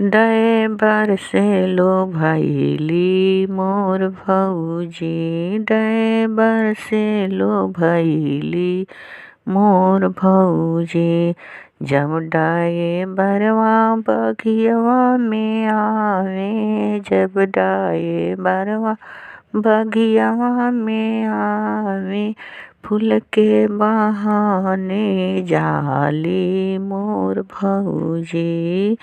डय बरसे लो भैली मोर भौजी, डय बरसे लो भैली मोर भौजी। जब डाये बरवा बगियवा में आवे, जब डाये बरवा बगियवा में आवे, फूल के बहाने जाली मोर भौजी,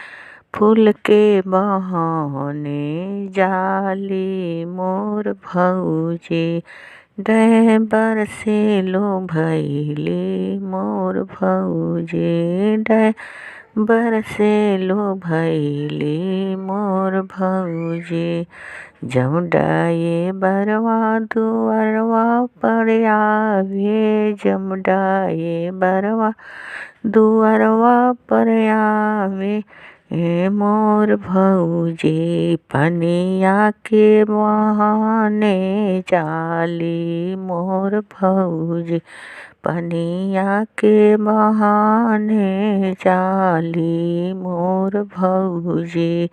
फूल के बहाने जाली मोर भौजी। डय बरसे लो भैली मोर भौजी, डय बरसे लो भैली मोर भौजी। जब डाये बरवा दुअरवा पर आवे, जब डाये बरवा दुअरवा पर आवे, मोर भौजी पनिया के बहाने जाली मोर भौजी, पनिया के बहाने जाली मोर भौजी।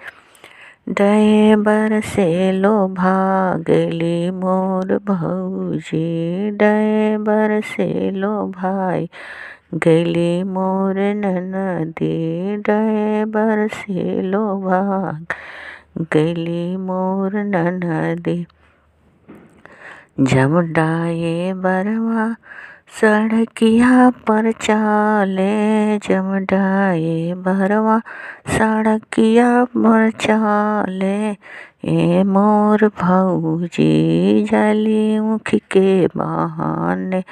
डय बरसे लो भागली मोर भौजी, डय बरसे लो भाई गली मोर ननदी, डय बरसे लो भाग गली मोर ननदी। जब डाये बरवा सड़किया पर चाले, जब डाये बरवा सड़किया पर चाले, मोर भौजी जाली ऊख के बहाने,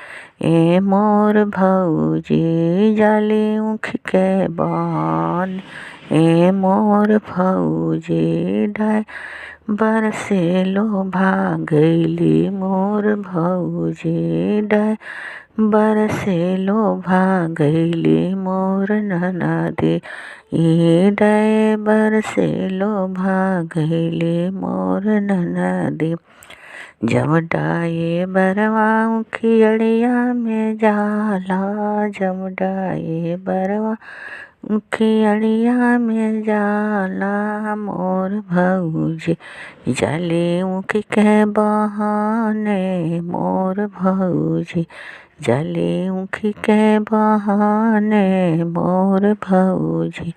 मोर भौजी जाली ऊख के बहाने, मोर भौजी। डय बरसे लो भागली मोर भौजी, डय बरसे लो भागली मोर ननदी, डय बरसे लो भागली मोर ननदी। जब डाये बरवा उखियड़िया में जाला, जब डाये बरवा उखियड़िया में जाला, मोर भौजी जाली ऊख के बहाने, मोर भौजी जाली ऊख के बहाने, मोर भौजी।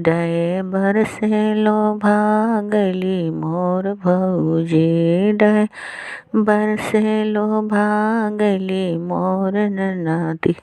डय बरसे लो भागली मोर भौजी, डय बरसे लो भागली मोर ननदी।